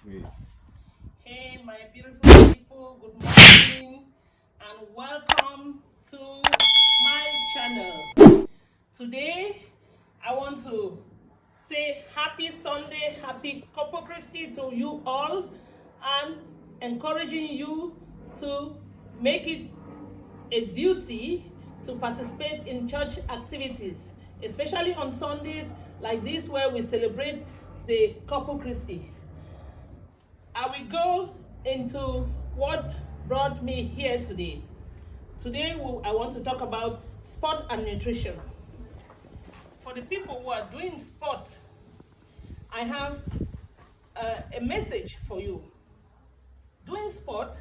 way. Hey, my beautiful people, good morning and welcome to my channel. Today, I want to say happy Sunday, happy Corpus Christi to you all, and encouraging you to make it a duty to participate in church activities, especially on Sundays like this where we celebrate the Corpus Christi. I will go into what brought me here today. Today, I want to talk about sport and nutrition. For the people who are doing sport, I have a message for you. Doing sport,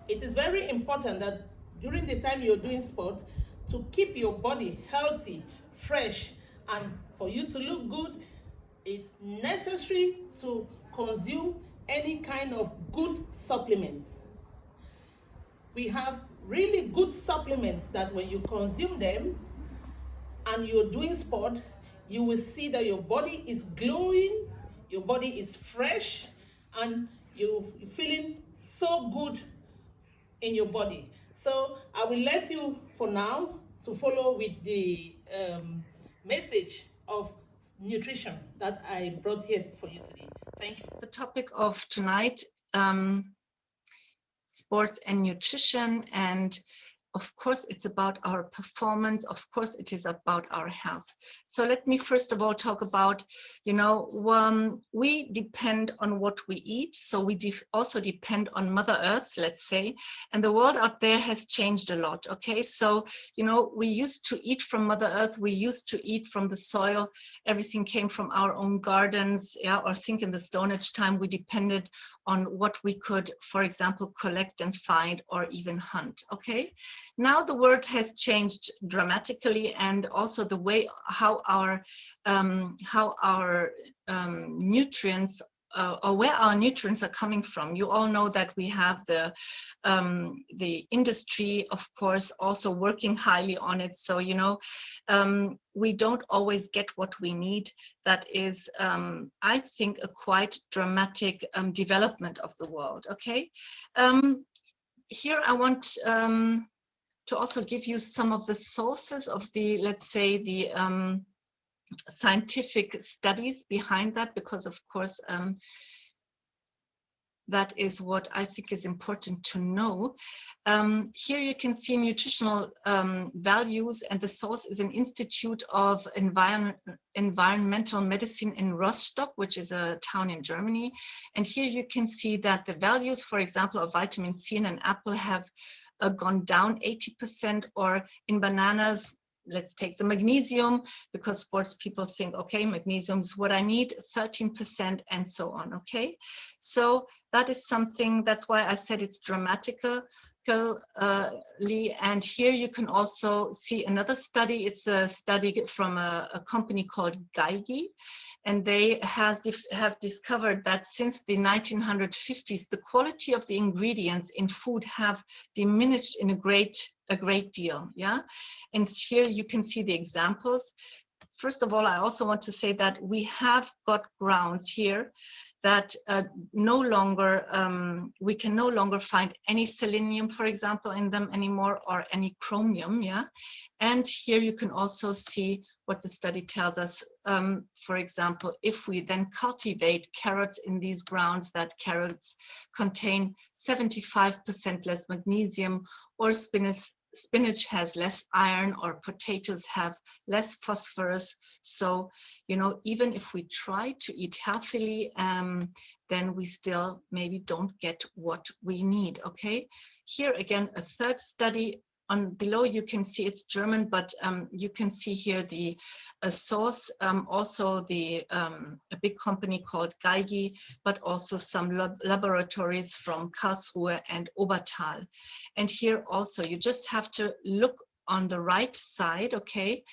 it is very important that during the time you're doing sport, to keep your body healthy, fresh, and for you to look good, it's necessary to consume any kind of good supplements. We have really good supplements that when you consume them and you're doing sport, you will see that your body is glowing, your body is fresh, and you're feeling so good in your body. So I will let you for now to follow with the message of nutrition that I brought here for you today. Thank you. The topic of tonight, sports and nutrition, and of course it's about our performance, of course it is about our health. So let me first of all talk about, we depend on what we eat, so we also depend on Mother Earth, let's say, and the world out there has changed a lot. Okay, so we used to eat from Mother Earth, we used to eat from the soil, everything came from our own gardens, or think in the Stone Age time we depended on what we could, for example, collect and find or even hunt. Okay, now the world has changed dramatically, and also the way how our nutrients or where our nutrients are coming from. You all know that we have the industry, of course, also working highly on it. So we don't always get what we need. That is, I think, a quite dramatic development of the world. Okay, here I want to also give you some of the sources of the, let's say, the scientific studies behind that, because of course that is what I think is important to know. Here you can see nutritional values, and the source is an Institute of Environmental Medicine in Rostock, which is a town in Germany. And here you can see that the values, for example, of vitamin C in an apple have gone down 80%, or in bananas, let's take the magnesium, because sports people think, okay, magnesium is what I need, 13%, and so on. Okay, so that is something, that's why I said it's dramatically. And here you can also see another study. It's a study from a company called Geigy, and they have discovered that since the 1950s, the quality of the ingredients in food have diminished in a great deal. Yeah, and here you can see the examples. First of all, I also want to say that we have got grounds here that no longer, we can no longer find any selenium, for example, in them anymore, or any chromium. Yeah, and here you can also see what the study tells us. For example, if we then cultivate carrots in these grounds, that carrots contain 75% less magnesium, or spinach has less iron, or potatoes have less phosphorus. So, even if we try to eat healthily, then we still maybe don't get what we need. Okay, here again, a third study. On below you can see it's German, but you can see here the source, also a big company called Geigy, but also some laboratories from Karlsruhe and Obertal. And here also you just have to look on the right side, okay?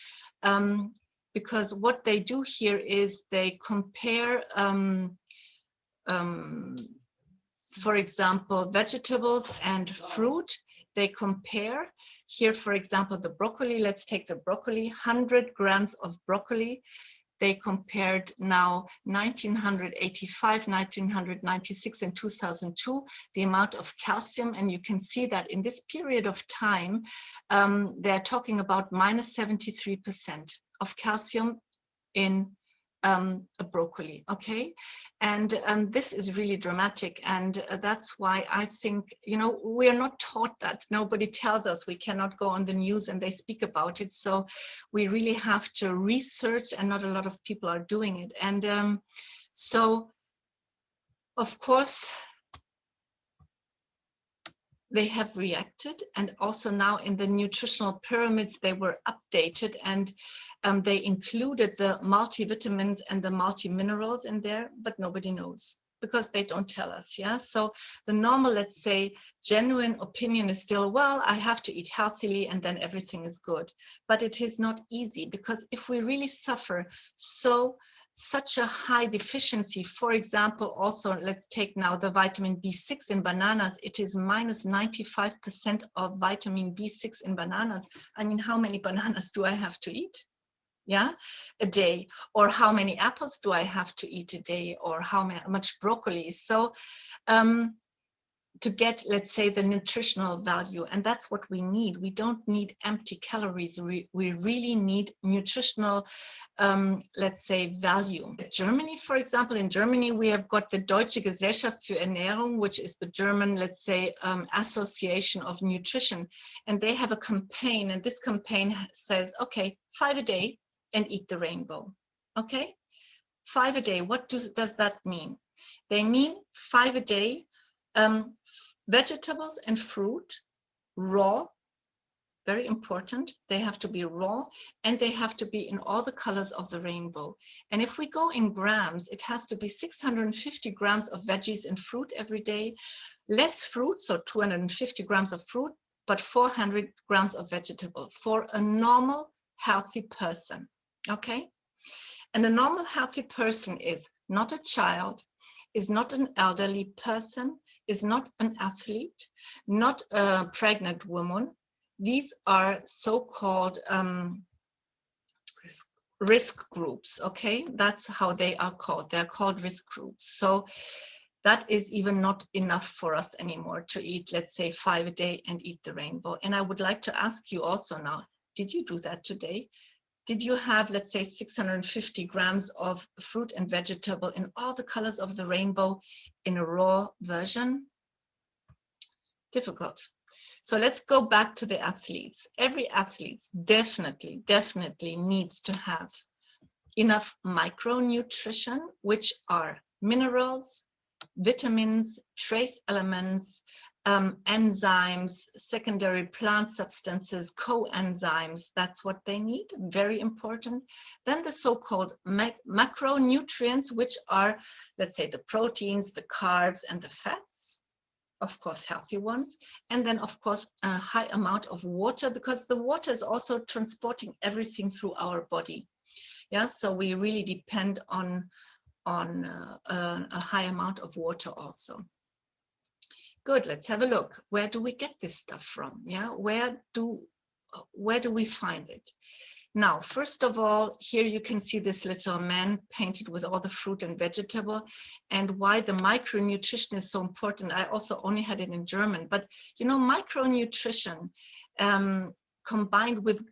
Because what they do here is they compare, for example, vegetables and fruit. They compare here, for example, the broccoli. Let's take the broccoli, 100 grams of broccoli they compared now 1985, 1996, and 2002, the amount of calcium. And you can see that in this period of time, they're talking about minus 73% of calcium in a broccoli, okay? And this is really dramatic. And that's why I think, you know, we are not taught that. Nobody tells us. We cannot go on the news and they speak about it. So we really have to research, and not a lot of people are doing it. And so, of course, they have reacted, and also now in the nutritional pyramids, they were updated, and they included the multivitamins and the multiminerals in there, but nobody knows because they don't tell us. Yeah, so the normal, let's say, genuine opinion is still, well, I have to eat healthily and then everything is good. But it is not easy, because if we really suffer such a high deficiency, for example, also let's take now the vitamin B6 in bananas, it is minus 95% of vitamin B6 in bananas. I mean, how many bananas do I have to eat? Yeah, a day? Or how many apples do I have to eat a day? Or how much broccoli? So to get, let's say, the nutritional value, and that's what we need. We don't need empty calories. We really need nutritional, let's say, value. Germany, for example, in Germany, we have got the Deutsche Gesellschaft für Ernährung, which is the German, let's say, Association of Nutrition. And they have a campaign, and this campaign says, okay, 5 a day and eat the rainbow. Okay, 5 a day. What does that mean? They mean 5 a day, vegetables and fruit, raw, very important. They have to be raw, and they have to be in all the colors of the rainbow. And if we go in grams, it has to be 650 grams of veggies and fruit every day, less fruit, so 250 grams of fruit, but 400 grams of vegetable for a normal, healthy person, okay? And a normal, healthy person is not a child, is not an elderly person, is not an athlete, not a pregnant woman. These are so-called risk groups, okay? That's how they are called. They're called risk groups. So that is even not enough for us anymore to eat, let's say, 5 a day and eat the rainbow. And I would like to ask you also now, did you do that today? Did you have, let's say, 650 grams of fruit and vegetable in all the colors of the rainbow in a raw version? Difficult. So let's go back to the athletes. Every athlete definitely needs to have enough micronutrition, which are minerals, vitamins, trace elements, enzymes, secondary plant substances, coenzymes. That's what they need, very important. Then the so-called macronutrients, which are, let's say, the proteins, the carbs, and the fats, of course, healthy ones. And then, of course, a high amount of water, because the water is also transporting everything through our body. Yeah, so we really depend on a high amount of water also. Good, let's have a look. Where do we get this stuff from? Yeah, where do we find it? Now, first of all, here you can see this little man painted with all the fruit and vegetable, and why the micronutrition is so important. I also only had it in German, but you know, micronutrition combined with,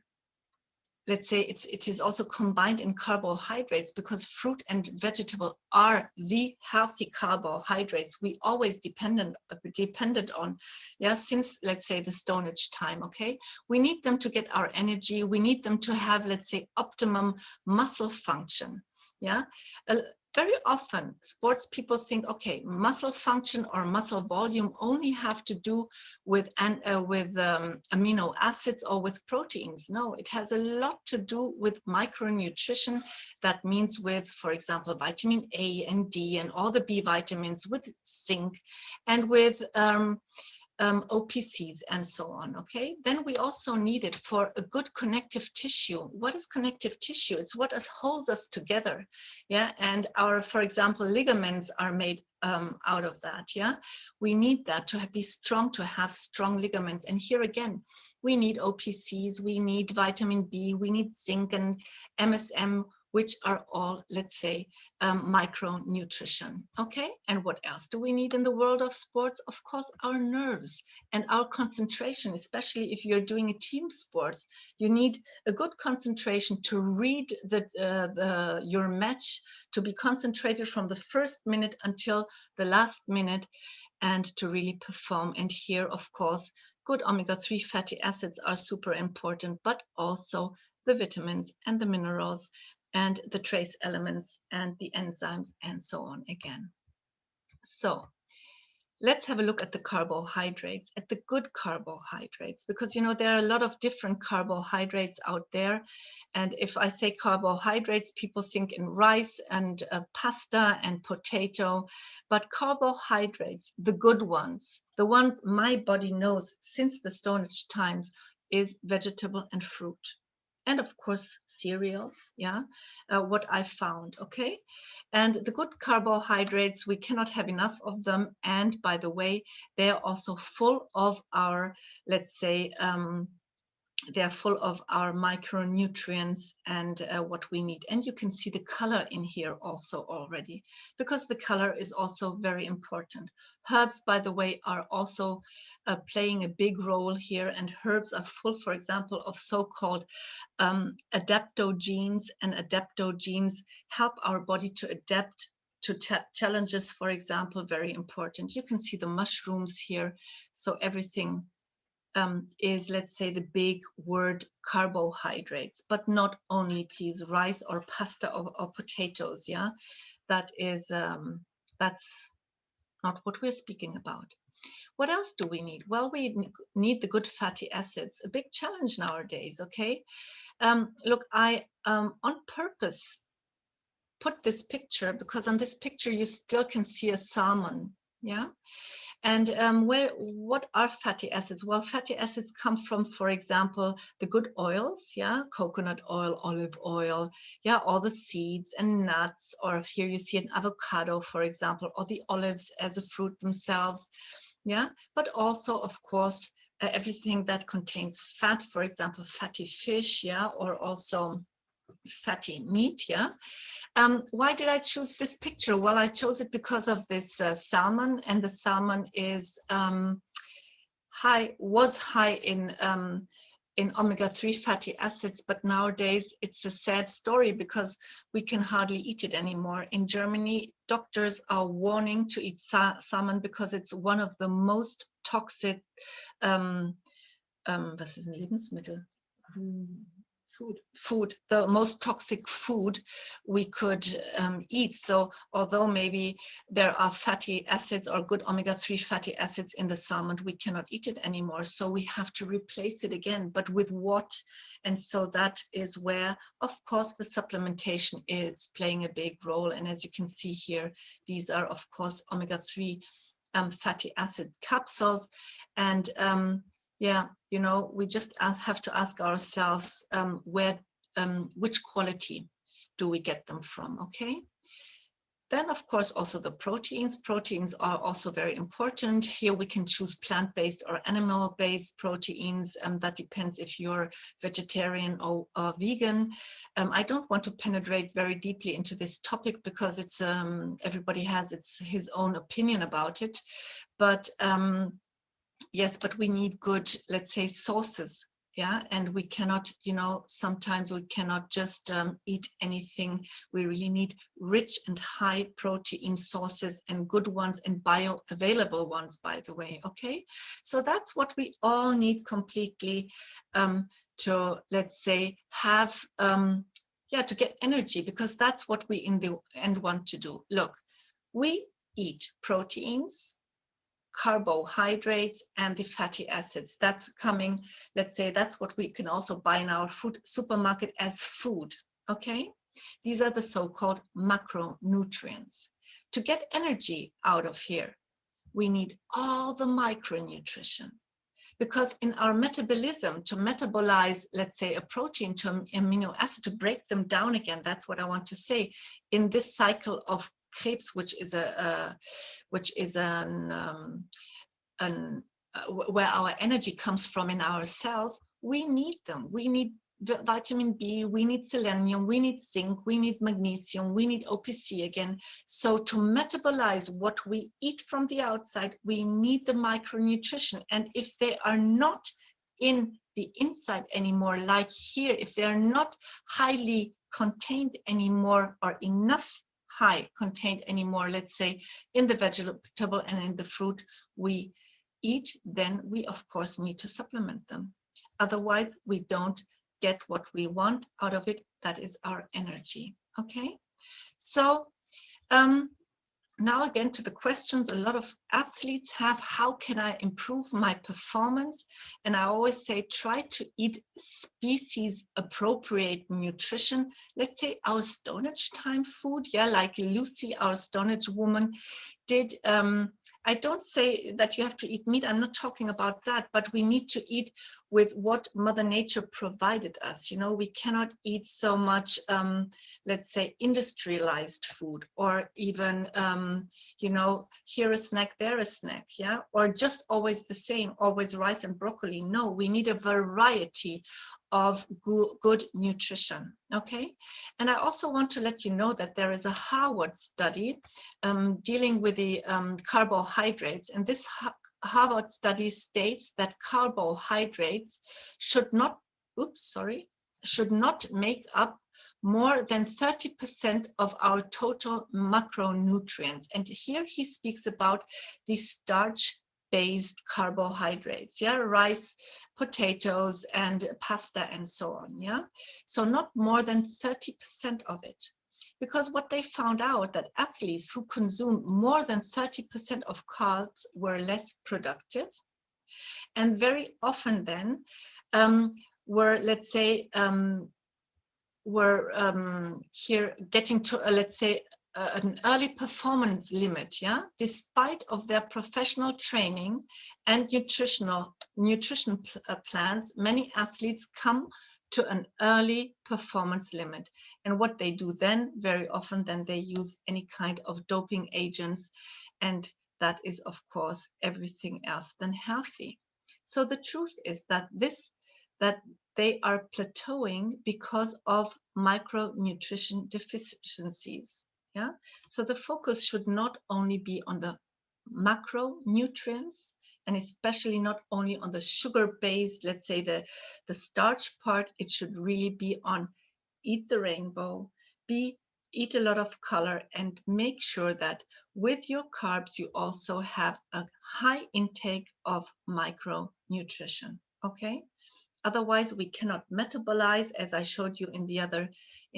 let's say, it is also combined in carbohydrates, because fruit and vegetable are the healthy carbohydrates we always depended on, yeah, since, let's say, the Stone Age time, okay? We need them to get our energy. We need them to have, let's say, optimum muscle function, yeah? Very often, sports people think, okay, muscle function or muscle volume only have to do with amino acids or with proteins. No, it has a lot to do with micronutrition. That means with, for example, vitamin A and D and all the B vitamins, with zinc, and with OPCs and so on, okay? Then we also need it for a good connective tissue. What is connective tissue? It's what holds us together, yeah? And our, for example, ligaments are made out of that, yeah? We need that to be strong, to have strong ligaments. And here again, we need OPCs, we need vitamin B, we need zinc and MSM, which are all, let's say, micronutrition. Okay, and what else do we need in the world of sports? Of course, our nerves and our concentration, especially if you're doing a team sport. You need a good concentration to read your match, to be concentrated from the first minute until the last minute, and to really perform. And here, of course, good omega-3 fatty acids are super important, but also the vitamins and the minerals and the trace elements and the enzymes and so on again. So let's have a look at the carbohydrates, at the good carbohydrates, because, you know, there are a lot of different carbohydrates out there. And if I say carbohydrates, people think in rice and pasta and potato, but carbohydrates, the good ones, the ones my body knows since the Stone Age times, is vegetable and fruit. And of course, cereals, yeah, what I found, okay? And the good carbohydrates, we cannot have enough of them. And by the way, they're also full of our, let's say, they're full of our micronutrients and what we need. And you can see the color in here also already, because the color is also very important. Herbs, by the way, are also playing a big role here. And herbs are full, for example, of so-called adaptogenes, and adaptogenes help our body to adapt to challenges, for example, very important. You can see the mushrooms here. So everything is, let's say, the big word carbohydrates, but not only, please, rice or pasta or potatoes. Yeah, that is, that's not what we're speaking about. What else do we need? Well, we need the good fatty acids, a big challenge nowadays, okay? Look, I on purpose put this picture because on this picture you still can see a salmon, yeah? And what are fatty acids? Well, fatty acids come from, for example, the good oils, yeah, coconut oil, olive oil, yeah, all the seeds and nuts, or here you see an avocado, for example, or the olives as a fruit themselves, yeah, but also, of course, everything that contains fat, for example, fatty fish, yeah, or also fatty meat, yeah. Why did I choose this picture? Well, I chose it because of this salmon, and the salmon is was high in omega-3 fatty acids, but nowadays it's a sad story because we can hardly eat it anymore. In Germany, doctors are warning to eat salmon because it's one of the most toxic, was ist ein Lebensmittel? Food, the most toxic food we could eat. So although maybe there are fatty acids or good omega-3 fatty acids in the salmon, we cannot eat it anymore. So we have to replace it again, but with what? And so that is where, of course, the supplementation is playing a big role. And as you can see here, these are, of course, omega-3 fatty acid capsules. And yeah, you know, we just have to ask ourselves which quality do we get them from, okay? Then, of course, also the proteins. Proteins are also very important. Here we can choose plant-based or animal-based proteins. That depends if you're vegetarian or vegan. I don't want to penetrate very deeply into this topic because it's everybody has his own opinion about it. But yes, but we need good, let's say, sources, yeah, and we cannot, you know, sometimes we cannot just eat anything. We really need rich and high protein sources, and good ones and bioavailable ones, by the way, okay? So that's what we all need completely to, let's say, have, yeah, to get energy, because that's what we in the end want to do. Look, we eat proteins, carbohydrates, and the fatty acids. That's coming, let's say, that's what we can also buy in our food supermarket as food, okay? These are the so-called macronutrients. To get energy out of here, we need all the micronutrition, because in our metabolism, to metabolize, let's say, a protein to an amino acid, to break them down again, that's what I want to say, in this cycle of Krebs, which is where our energy comes from in our cells, we need them. We need vitamin B, we need selenium, we need zinc, we need magnesium, we need OPC again. So to metabolize what we eat from the outside, we need the micronutrition. And if they are not in the inside anymore, like here, if they are not highly contained anymore or enough high contained anymore, let's say in the vegetable and in the fruit we eat, then we of course need to supplement them. Otherwise, we don't get what we want out of it, that is our energy. Okay, so now again to the questions a lot of athletes have: how can I improve my performance? And I always say, try to eat species appropriate nutrition. Let's say our Stone Age time food, yeah, like Lucy, our Stone Age woman, did. I don't say that you have to eat meat, I'm not talking about that, but we need to eat with what Mother Nature provided us. You know, we cannot eat so much, let's say, industrialized food, or even, you know, here a snack, there a snack, yeah, or just always the same, always rice and broccoli. No, we need a variety of good nutrition. Okay, and I also want to let you know that there is a Harvard study dealing with the carbohydrates, and this Harvard study states that carbohydrates should not make up more than 30% of our total macronutrients. And here he speaks about the starch-based carbohydrates, yeah, rice, potatoes, and pasta, and so on, yeah. So not more than 30% of it. Because what they found out, that athletes who consume more than 30% of carbs were less productive, and very often then were, let's say, here getting to let's say an early performance limit, yeah, despite of their professional training and nutrition plans. Many athletes come to an early performance limit, and what they do then, very often then they use any kind of doping agents, and that is of course everything else than healthy. So the truth is that they are plateauing because of micronutrition deficiencies. Yeah, so the focus should not only be on the macronutrients, and especially not only on the sugar-based, let's say the starch part. It should really be on eat the rainbow, eat a lot of color, and make sure that with your carbs you also have a high intake of micronutrition. Okay. Otherwise, we cannot metabolize, as I showed you in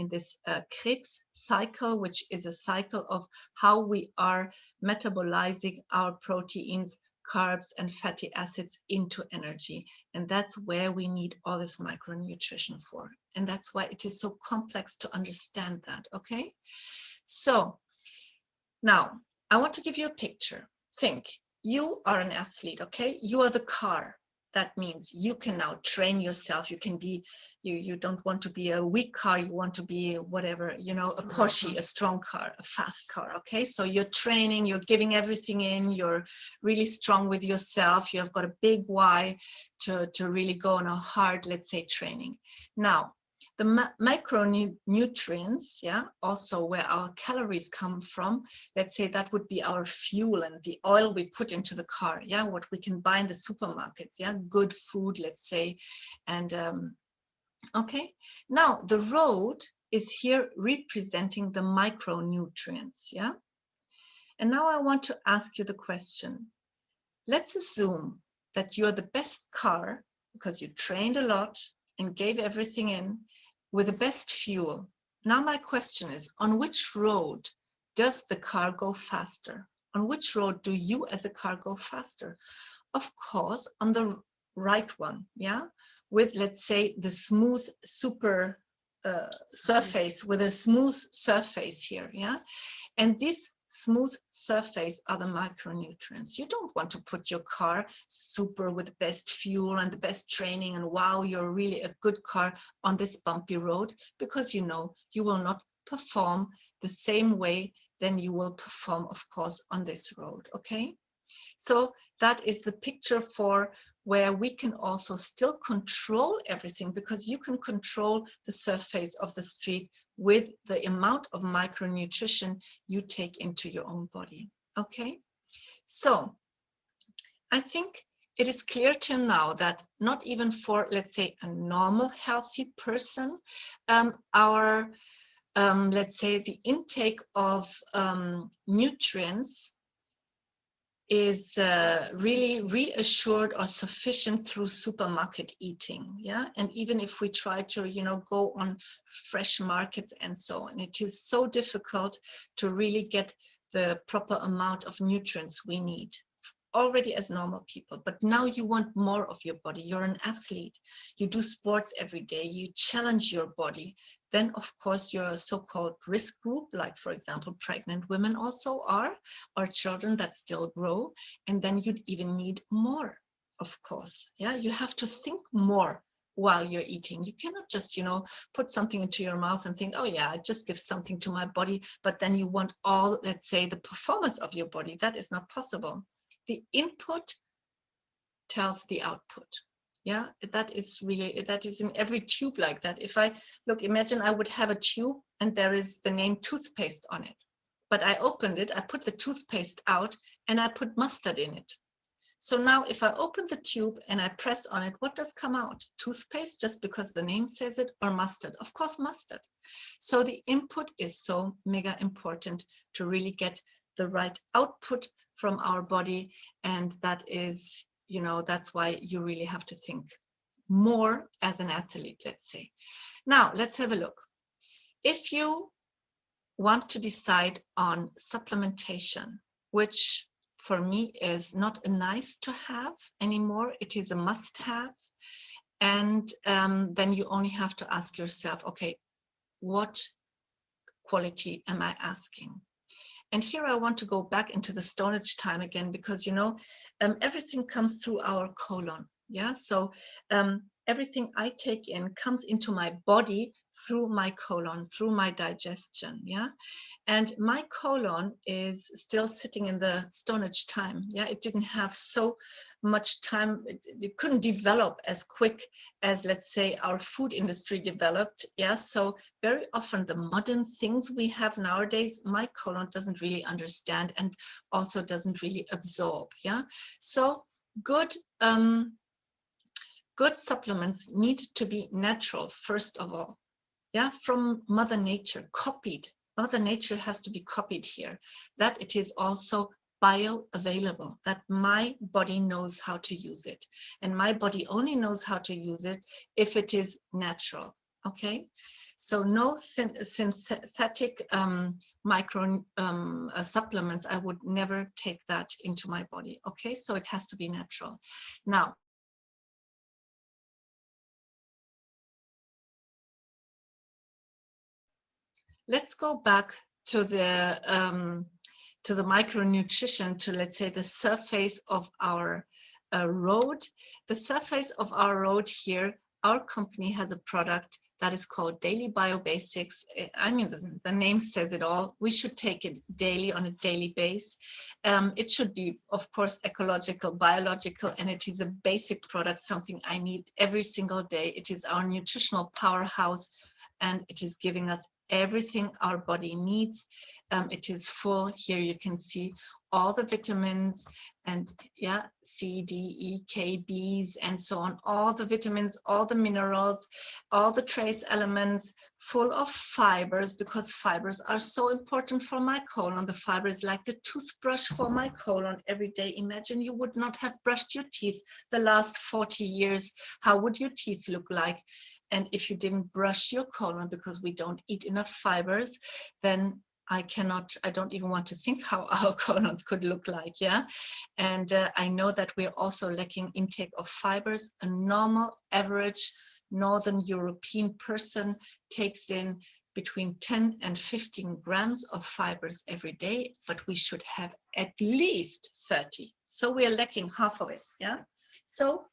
this Krebs cycle, which is a cycle of how we are metabolizing our proteins, carbs, and fatty acids into energy. And that's where we need all this micronutrition for. And that's why it is so complex to understand that, okay? So now I want to give you a picture. Think, you are an athlete, okay? You are the car. That means you can now train yourself. You can be, you don't want to be a weak car, you want to be whatever, you know, a Porsche, a strong car, a fast car, okay? So you're training, you're giving everything in, you're really strong with yourself, you have got a big why to really go on a hard, let's say, training. Now, the micronutrients, yeah, also where our calories come from, let's say that would be our fuel and the oil we put into the car, yeah, what we can buy in the supermarkets, yeah, good food, let's say. And okay, now the road is here representing the micronutrients, yeah. And now I want to ask you the question. Let's assume that you're the best car because you trained a lot and gave everything in, with the best fuel. Now my question is, on which road does the car go faster? On which road do you as a car go faster? Of course, on the right one, yeah? With, let's say, the smooth super surface, with a smooth surface here, yeah? And this smooth surface are the micronutrients. You don't want to put your car super with the best fuel and the best training and wow, you're really a good car on this bumpy road, because you know you will not perform the same way than you will perform, of course, on this road, okay? So that is the picture for where we can also still control everything, because you can control the surface of the street with the amount of micronutrition you take into your own body. Okay, so I think it is clear to now that not even for, let's say, a normal healthy person, our let's say the intake of nutrients is really reassured or sufficient through supermarket eating. Yeah, and even if we try to, you know, go on fresh markets and so on, it is so difficult to really get the proper amount of nutrients we need already as normal people. But now you want more of your body. You're an athlete, you do sports every day, you challenge your body. Then of course you're a so-called risk group, like for example pregnant women also are, or children that still grow, and then you'd even need more, of course. Yeah, you have to think more while you're eating. You cannot just, you know, put something into your mouth and think, oh yeah, I just give something to my body, but then you want all, let's say, the performance of your body. That is not possible. The input tells the output. Yeah, that is really, that is in every tube like that. If I look, imagine I would have a tube and there is the name toothpaste on it, but I opened it, I put the toothpaste out and I put mustard in it. So now if I open the tube and I press on it, what does come out? Toothpaste, just because the name says it, or mustard? Of course, mustard. So the input is so mega important to really get the right output from our body. And that is, you know, that's why you really have to think more as an athlete, let's say. Now, let's have a look. If you want to decide on supplementation, which for me is not a nice to have anymore, it is a must have. And then you only have to ask yourself, okay, what quality am I asking? And here I want to go back into the Stone Age time again, because, you know, everything comes through our colon. Yeah, so everything I take in comes into my body through my colon, through my digestion. Yeah, and my colon is still sitting in the Stone Age time. Yeah, it didn't have so much time. It couldn't develop as quick as, let's say, our food industry developed. Yeah, so very often the modern things we have nowadays, my colon doesn't really understand and also doesn't really absorb. Yeah, so good good supplements need to be natural, first of all. Yeah, from Mother Nature, copied. Mother Nature has to be copied here, that it is also bioavailable, that my body knows how to use it. And my body only knows how to use it if it is natural. Okay, so no synthetic micro supplements. I would never take that into my body. Okay, so it has to be natural. Now, let's go back to the micronutrition, to, let's say, the surface of our road. The surface of our road here, our company has a product that is called Daily Biobasics. I mean, the name says it all. We should take it daily, on a daily basis. It should be, of course, ecological, biological, and it is a basic product, something I need every single day. It is our nutritional powerhouse, and it is giving us everything our body needs. It is full. Here you can see all the vitamins, and yeah, C, D, E, K, B's, and so on, all the vitamins, all the minerals, all the trace elements, full of fibers, because fibers are so important for my colon. The fiber is like the toothbrush for my colon every day. Imagine you would not have brushed your teeth the last 40 years. How would your teeth look like? And if you didn't brush your colon because we don't eat enough fibers, then I don't even want to think how our colons could look like. Yeah. And I know that we're also lacking intake of fibers. A normal average Northern European person takes in between 10 and 15 grams of fibers every day, but we should have at least 30. So we are lacking half of it. Yeah. So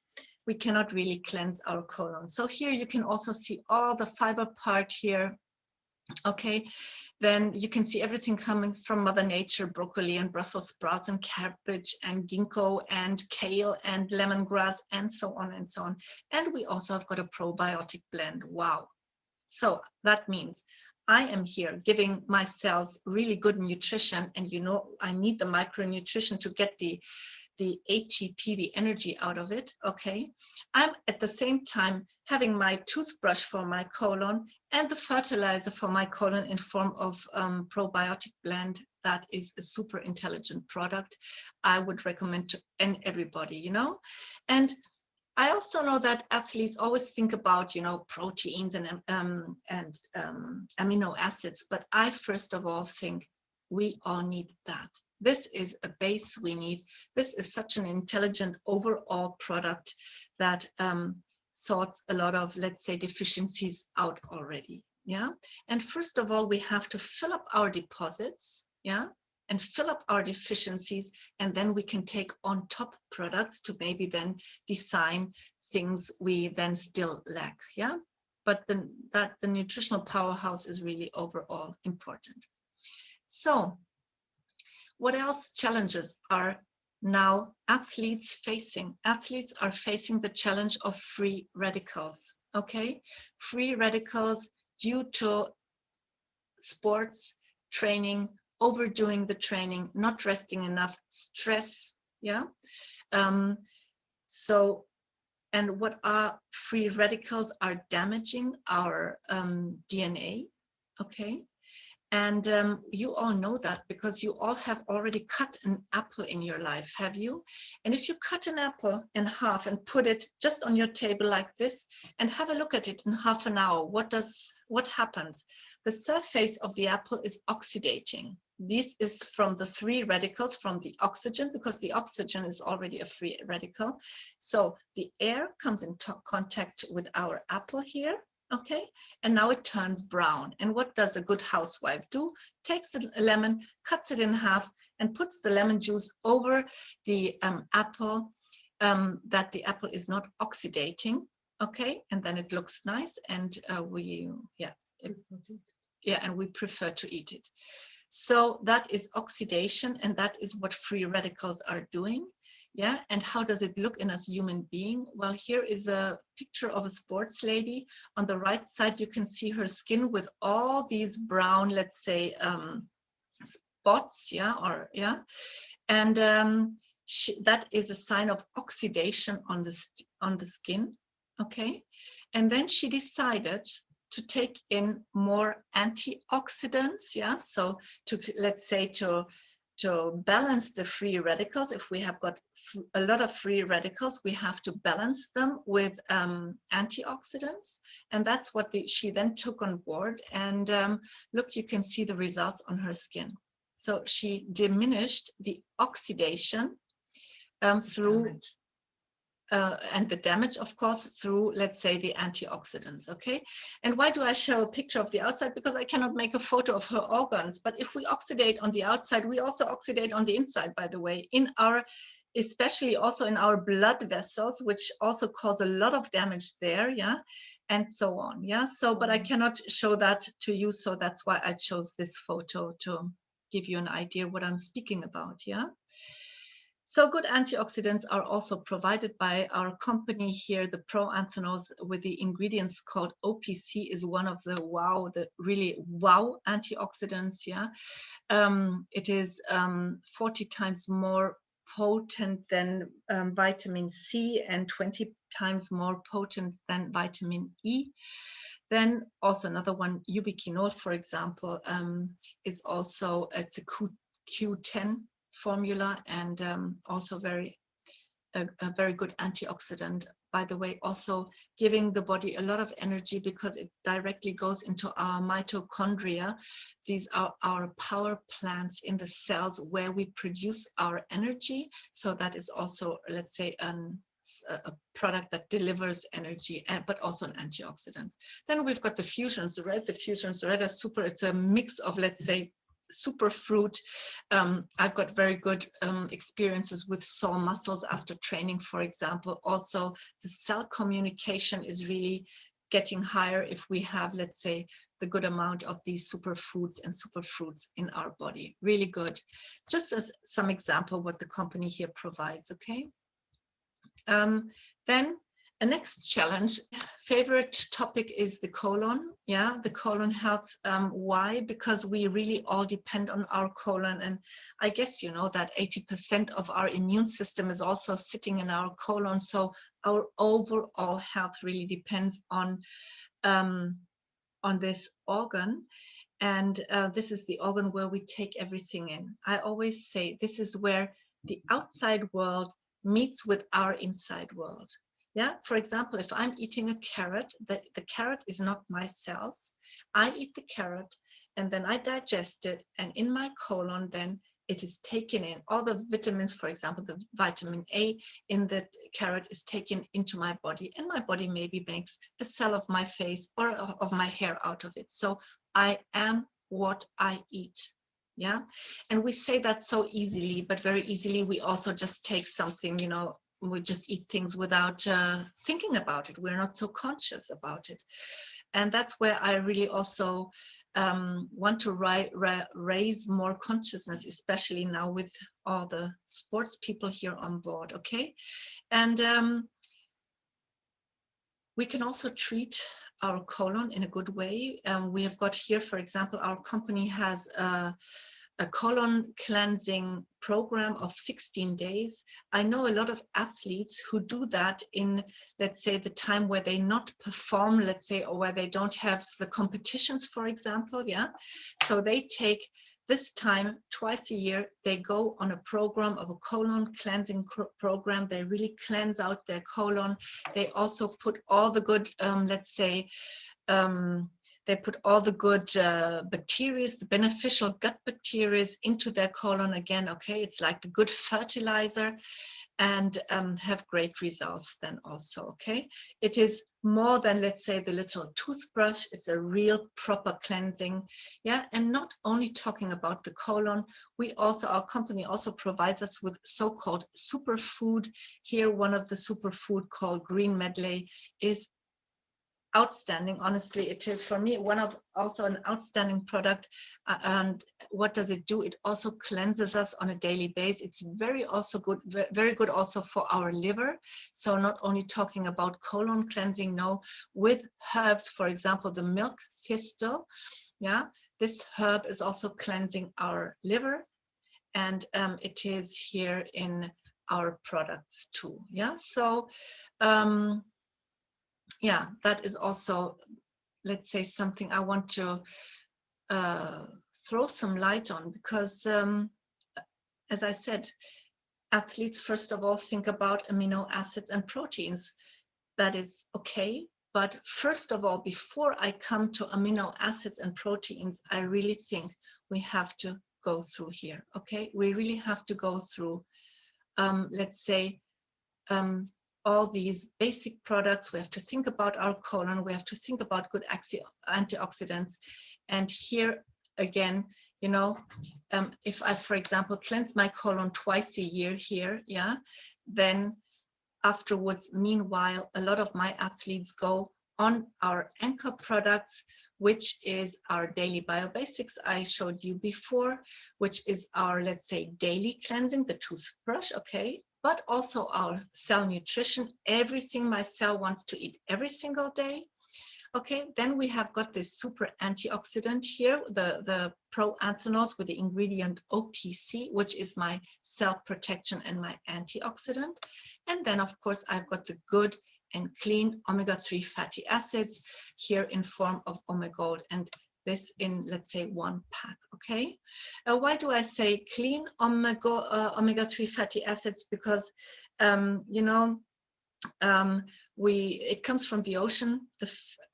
we cannot really cleanse our colon. So here you can also see all the fiber part here. Okay, then you can see everything coming from Mother Nature: broccoli and Brussels sprouts and cabbage and ginkgo and kale and lemongrass and so on and so on. And we also have got a probiotic blend. Wow. So that means I am here giving my cells really good nutrition, and you know I need the micronutrition to get the ATP, the energy out of it, okay? I'm at the same time having my toothbrush for my colon and the fertilizer for my colon in form of probiotic blend. That is a super intelligent product. I would recommend to everybody, you know? And I also know that athletes always think about, you know, proteins and amino acids, but I first of all think we all need that. This is a base we need. This is such an intelligent overall product that sorts a lot of, let's say, deficiencies out already. Yeah. And first of all, we have to fill up our deposits. Yeah. And fill up our deficiencies, and then we can take on top products to maybe then design things we then still lack. Yeah. But the nutritional powerhouse is really overall important. So what else challenges are now athletes facing? Athletes are facing the challenge of free radicals. Okay. Free radicals due to sports, training, overdoing the training, not resting enough, stress. Yeah. So, and what are free radicals? Are damaging our DNA. Okay. And you all know that because you all have already cut an apple in your life, have you? And if you cut an apple in half and put it just on your table like this and have a look at it in half an hour, what happens? The surface of the apple is oxidating. This is from the free radicals, from the oxygen, because the oxygen is already a free radical. So the air comes into contact with our apple here. Okay, and now it turns brown. And what does a good housewife do? Takes a lemon, cuts it in half, and puts the lemon juice over the apple, that the apple is not oxidating. Okay, and then it looks nice, and and we prefer to eat it. So that is oxidation, and that is what free radicals are doing. Yeah, and how does it look in us human being? Well, here is a picture of a sports lady. On the right side, you can see her skin with all these brown, let's say, spots. Yeah, and that is a sign of oxidation on the skin. Okay, and then she decided to take in more antioxidants. Yeah, so let's say to balance the free radicals. If we have got a lot of free radicals, we have to balance them with antioxidants. And that's what she then took on board. And look, you can see the results on her skin. So she diminished the oxidation through and the damage, of course, through, let's say, the antioxidants. Okay. And why do I show a picture of the outside? Because I cannot make a photo of her organs. But if we oxidate on the outside, we also oxidate on the inside, by the way, especially also in our blood vessels, which also cause a lot of damage there. Yeah. And so on. Yeah. So, but I cannot show that to you. So that's why I chose this photo to give you an idea what I'm speaking about. Yeah. So good antioxidants are also provided by our company here. The proanthanols with the ingredients called OPC is one of the really wow antioxidants. Yeah, it is 40 times more potent than vitamin C and 20 times more potent than vitamin E. Then also another one, ubiquinol, for example, is also, it's a Q10 formula, and also a very good antioxidant, by the way, also giving the body a lot of energy because it directly goes into our mitochondria. These are our power plants in the cells where we produce our energy. So that is also, let's say, a product that delivers energy, but also an antioxidant. Then we've got the fusions red. The fusions red are super. It's a mix of, let's say, superfruit. I've got very good experiences with sore muscles after training, for example. Also, the cell communication is really getting higher if we have, let's say, the good amount of these superfoods and superfruits in our body. Really good. Just as some example what the company here provides, okay? Then a next challenge, favorite topic is the colon. Yeah, the colon health. Why? Because we really all depend on our colon. And I guess you know that 80% of our immune system is also sitting in our colon. So our overall health really depends on this organ. And this is the organ where we take everything in. I always say this is where the outside world meets with our inside world. Yeah, for example, if I'm eating a carrot, the carrot is not my cells. I eat the carrot and then I digest it, and in my colon then it is taken in. All the vitamins, for example, the vitamin A in the carrot is taken into my body, and my body maybe makes a cell of my face or of my hair out of it. So I am what I eat. Yeah, and we say that so easily, but very easily we also just take something, you know, we just eat things without thinking about it. We're not so conscious about it. And that's where I really also want to raise more consciousness, especially now with all the sports people here on board, okay? And we can also treat our colon in a good way. We have got here, for example, our company has a colon cleansing program of 16 days. I know a lot of athletes who do that in, let's say, the time where they not perform, let's say, or where they don't have the competitions, for example, yeah? So they take this time twice a year, they go on a program of a colon cleansing program. They really cleanse out their colon. They also put all the good, let's say, they put all the good bacteria, the beneficial gut bacteria into their colon again, okay? It's like the good fertilizer, and have great results then also, okay? It is more than, let's say, the little toothbrush. It's a real proper cleansing, yeah? And not only talking about the colon, we also, our company also provides us with so-called superfood. Here, one of the superfood called Green Medley is outstanding. Honestly, it is for me one of also an outstanding product. And what does it do? It also cleanses us on a daily basis. It's very also good, very good also for our liver. So not only talking about colon cleansing, no, with herbs, for example, the milk thistle, yeah, this herb is also cleansing our liver, and it is here in our products too. Yeah, so yeah, that is also, let's say, something I want to throw some light on, because as I said, athletes first of all think about amino acids and proteins. That is okay, but first of all, before I come to amino acids and proteins, I really think we have to go through here, okay? We really have to go through, let's say, all these basic products. We have to think about our colon. We have to think about good antioxidants. And here again, you know, if I, for example, cleanse my colon twice a year here, yeah, then afterwards, meanwhile, a lot of my athletes go on our anchor products, which is our daily biobasics I showed you before, which is our, let's say, daily cleansing, the toothbrush, okay? But also our cell nutrition, everything my cell wants to eat every single day. Okay, then we have got this super antioxidant here, the proanthanols with the ingredient OPC, which is my cell protection and my antioxidant. And then, of course, I've got the good and clean omega-3 fatty acids here in form of Omegold, and this in, let's say, one pack, okay? Why do I say clean omega-3 fatty acids? Because, you know, it comes from the ocean,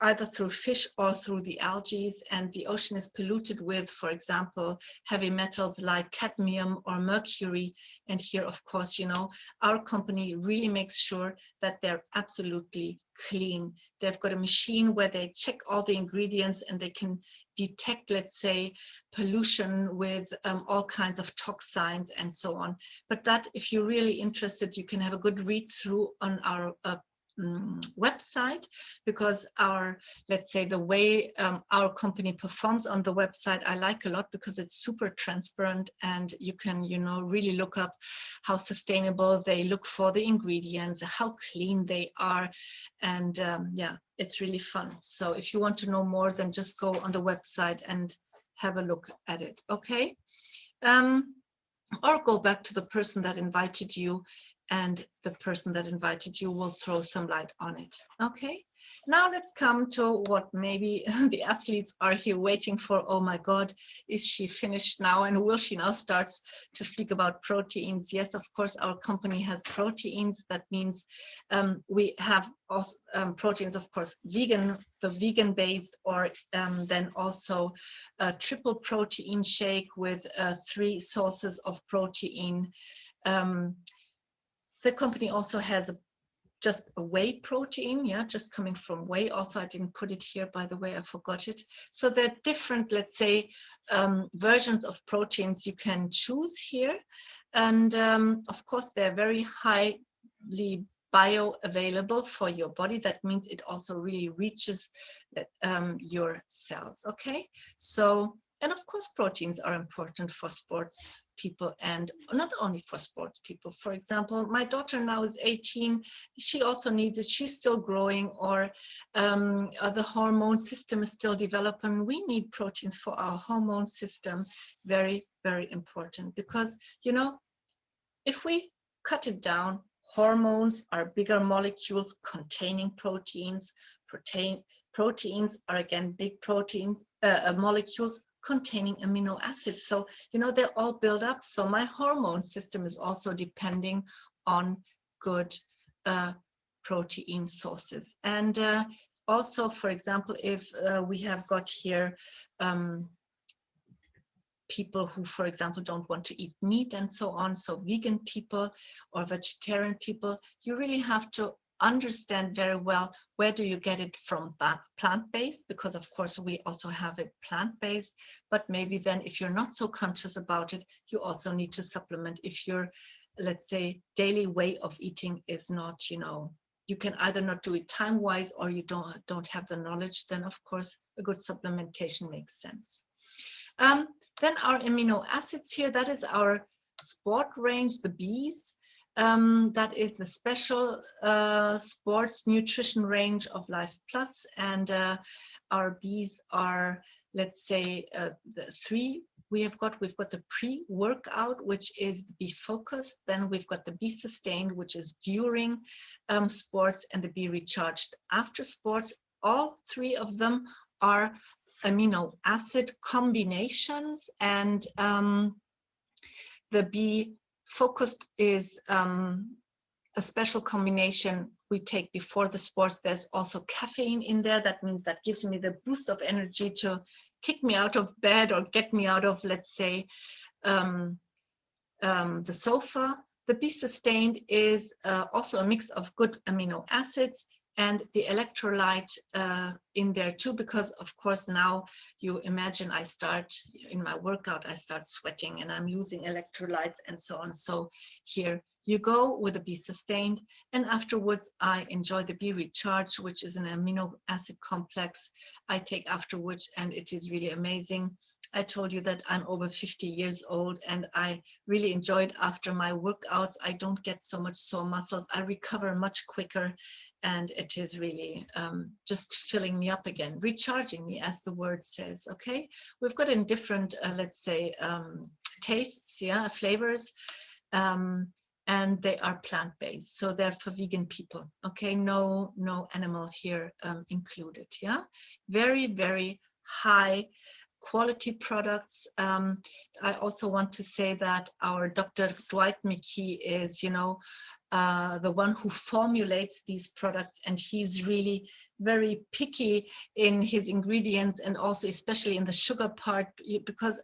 either through fish or through the algae, and the ocean is polluted with, for example, heavy metals like cadmium or mercury. And here, of course, you know, our company really makes sure that they're absolutely clean. They've got a machine where they check all the ingredients and they can detect, let's say, pollution with all kinds of toxins and so on. But that, if you're really interested, you can have a good read through on our website, because let's say the way our company performs on the website, I like a lot, because it's super transparent, and you can, really look up how sustainable they look for the ingredients, how clean they are, and yeah, it's really fun. So if you want to know more, then just go on the website and have a look at it, okay? Or go back to the person that invited you, and the person that invited you will throw some light on it, okay? Now let's come to what maybe the athletes are here waiting for. Oh my God, is she finished now? And will she now start to speak about proteins? Yes, of course, our company has proteins. That means we have also proteins, of course, the vegan based, or then also a triple protein shake with 3 sources of protein. The company also has just a whey protein, yeah, just coming from whey. Also, I didn't put it here, by the way, I forgot it. So there are different, let's say, versions of proteins you can choose here. And of course, they're very highly bioavailable for your body. That means it also really reaches your cells, okay? So, and of course, proteins are important for sports people, and not only for sports people. For example, my daughter now is 18. She also needs it. She's still growing, or the hormone system is still developing. We need proteins for our hormone system. Very, very important, because, if we cut it down, hormones are bigger molecules containing proteins. Proteins are, again, big molecules containing amino acids. So, they're all built up. So my hormone system is also depending on good protein sources. And also, for example, if we have got here people who, for example, don't want to eat meat and so on, so vegan people or vegetarian people, you really have to understand very well, where do you get it from? Plant-based, because of course we also have it plant-based, but maybe then if you're not so conscious about it, you also need to supplement if your, let's say, daily way of eating is not, you can either not do it time-wise, or you don't have the knowledge, then of course a good supplementation makes sense. Then our amino acids here, that is our sport range, the Bs. That is the special sports nutrition range of Life Plus, and our Bs are, let's say, the 3 we've got the pre-workout, which is B focused. Then we've got the B sustained, which is during sports, and the B recharged after sports. All 3 of them are amino acid combinations, and the B focused is a special combination we take before the sports. There's also caffeine in there. That means that gives me the boost of energy to kick me out of bed or get me out of, let's say, the sofa. The B sustained is also a mix of good amino acids and the electrolyte in there too, because of course now you imagine I start in my workout, I start sweating and I'm using electrolytes and so on. So here you go with the B sustained, and afterwards I enjoy the B recharge, which is an amino acid complex I take afterwards, and it is really amazing. I told you that I'm over 50 years old, and I really enjoy it after my workouts. I don't get so much sore muscles. I recover much quicker, and it is really just filling me up again, recharging me, as the word says. Okay, we've got in different, let's say, tastes, yeah, flavors, and they are plant-based, so they're for vegan people. Okay, no animal here included. Yeah, very, very high quality products. I also want to say that our Dr. Dwight McKee is, the one who formulates these products, and he's really very picky in his ingredients, and also especially in the sugar part, because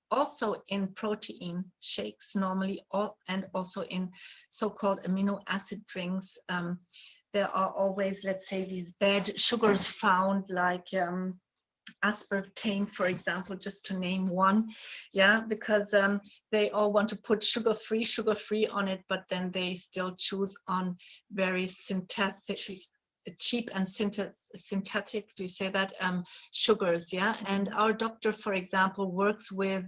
also in protein shakes normally, and also in so-called amino acid drinks, there are always, let's say, these bad sugars found, like aspartame, for example, just to name one. Yeah, because they all want to put sugar-free on it, but then they still choose on very synthetic, cheap and synthetic, do you say that, sugars. Yeah, and our doctor, for example, works with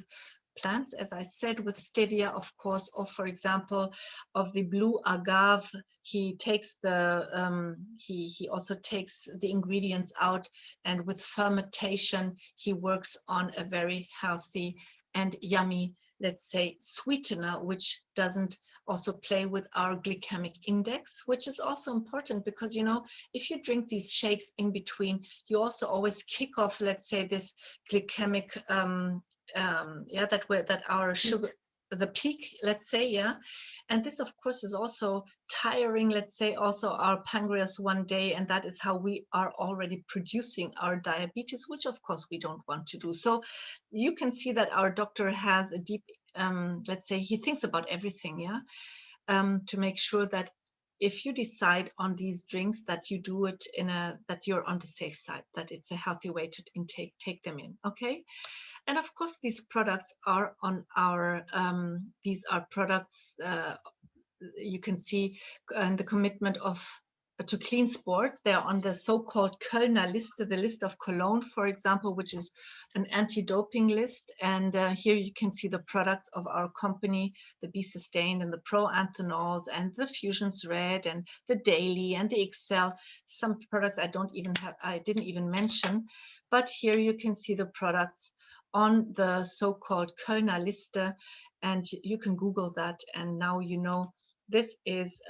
plants, as I said, with stevia, of course, or for example, of the blue agave. He takes the he also takes the ingredients out, and with fermentation, he works on a very healthy and yummy, let's say, sweetener, which doesn't also play with our glycemic index, which is also important because, you know, if you drink these shakes in between, you also always kick off, let's say, this glycemic yeah, that our sugar, the peak, let's say. Yeah, and this of course is also tiring, let's say, also our pancreas one day, and that is how we are already producing our diabetes, which of course we don't want to do. So you can see that our doctor has a deep let's say, he thinks about everything. Yeah, to make sure that if you decide on these drinks, that you do it in a, that you're on the safe side, that it's a healthy way to take them in. Okay. And of course, these products are on our, these are products, you can see, the commitment of to clean sports. They're on the so-called Kölner Liste, the list of Cologne, for example, which is an anti-doping list. And here you can see the products of our company, the Be Sustained and the Pro Anthanols and the Fusions Red and the Daily and the Excel. Some products I didn't even mention, but here you can see the products on the so-called Kölner Liste, and you can Google that, and now you know this is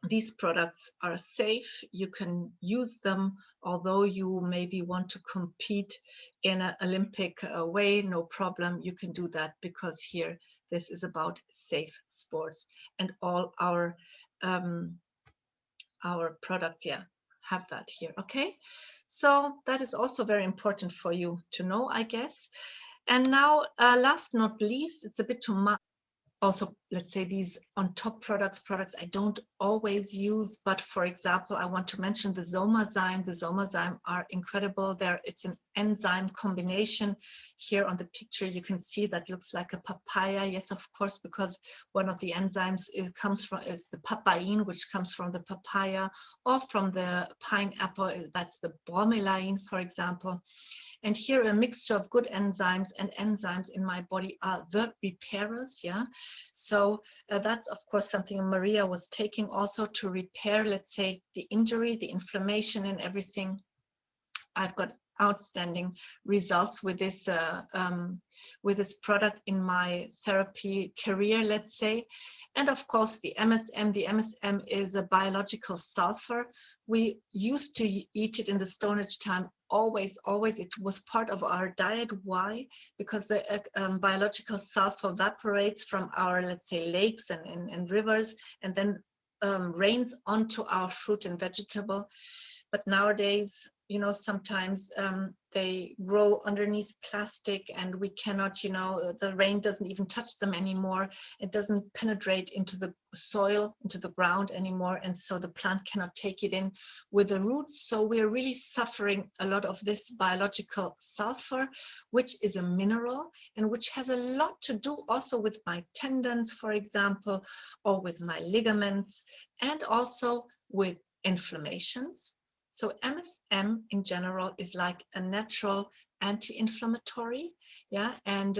these products are safe. You can use them, although you maybe want to compete in an Olympic way, no problem. You can do that because here this is about safe sports, and all our products, yeah, have that here. Okay, so that is also very important for you to know, I guess. And now, last not least, it's a bit too much. Also, let's say these on top products I don't always use, but for example, I want to mention the Zomazine. The Zomazine are incredible. It's an enzyme combination. Here on the picture, you can see that looks like a papaya. Yes, of course, because one of the enzymes is the papain, which comes from the papaya, or from the pineapple. That's the bromelain, for example. And here a mixture of good enzymes and enzymes in my body are the repairers. Yeah, so that's of course something Maria was taking also to repair, let's say, the injury, the inflammation and everything. I've got outstanding results with this product in my therapy career, let's say. And of course the MSM is a biological sulfur. We used to eat it in the Stone Age time, always, it was part of our diet. Why? Because the biological sulfur evaporates from our, let's say, lakes and rivers, and then rains onto our fruit and vegetable. But nowadays, you know, sometimes they grow underneath plastic, and we cannot, you know, the rain doesn't even touch them anymore. It doesn't penetrate into the soil, into the ground anymore, and so the plant cannot take it in with the roots. So we're really suffering a lot of this biological sulfur, which is a mineral and which has a lot to do also with my tendons, for example, or with my ligaments, and also with inflammations. So MSM in general is like a natural anti-inflammatory, yeah, and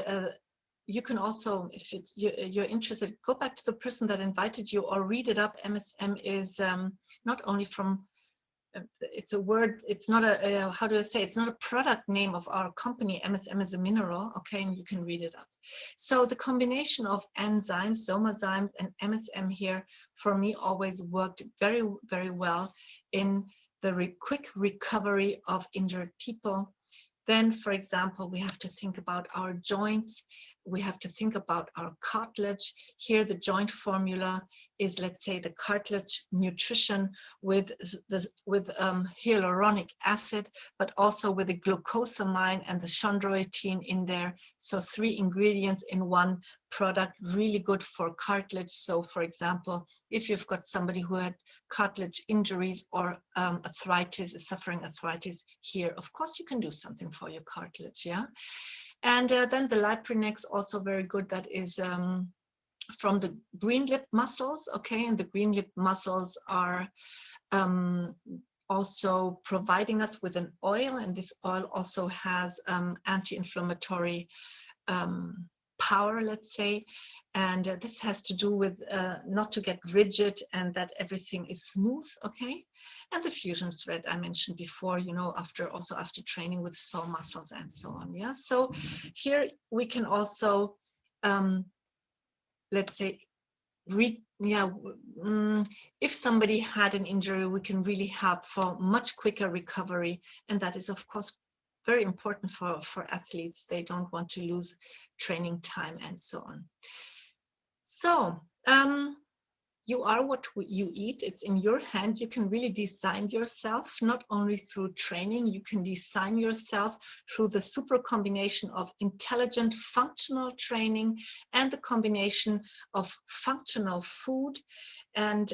you can also, if you're interested, go back to the person that invited you or read it up. MSM is not only from, it's a word, it's not a, how do I say, it's not a product name of our company. MSM is a mineral, okay, and you can read it up. So the combination of enzymes, Zomazine and MSM here, for me, always worked very, very well in the quick recovery of injured people. Then, for example, we have to think about our joints. we have to think about our cartilage. Here, the joint formula is, let's say, the Cartilage Nutrition with hyaluronic acid, but also with the glucosamine and the chondroitin in there. So 3 ingredients in one product, really good for cartilage. So, for example, if you've got somebody who had cartilage injuries or arthritis, is suffering arthritis, here, of course, you can do something for your cartilage, yeah? And then the Liprenex, also very good. That is from the green lip mussels, okay? And the green lip mussels are also providing us with an oil, and this oil also has anti-inflammatory power, let's say. And this has to do with not to get rigid and that everything is smooth, okay? And the fusion thread I mentioned before, you know, after training with sore muscles and so on, yeah? So here we can also, let's say, if somebody had an injury, we can really help for much quicker recovery. And that is, of course, very important for athletes. They don't want to lose training time and so on. So you are what you eat. It's in your hand. You can really design yourself, not only through training. You can design yourself through the super combination of intelligent functional training and the combination of functional food. And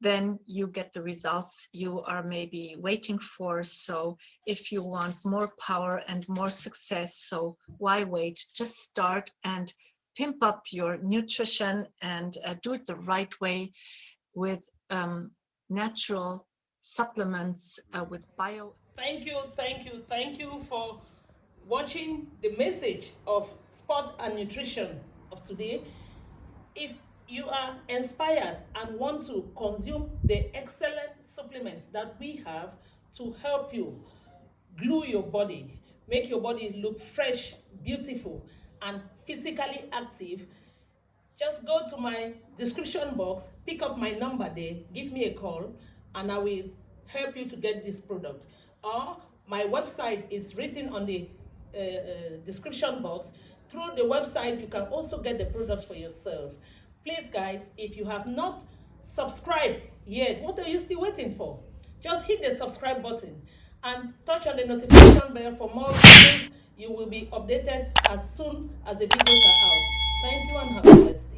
then you get the results you are maybe waiting for. So if you want more power and more success, so why wait? Just start and pimp up your nutrition and do it the right way with natural supplements, with bio. Thank you for watching the message of sport and nutrition of today. If you are inspired and want to consume the excellent supplements that we have to help you glue your body, make your body look fresh, beautiful, and physically active, just go to my description box, pick up my number there, give me a call, and I will help you to get this product. Or my website is written on the description box. Through the website, you can also get the products for yourself. Please, guys, if you have not subscribed yet, what are you still waiting for? Just hit the subscribe button and touch on the notification bell for more videos. You will be updated as soon as the videos are out. Thank you and have a blessed day.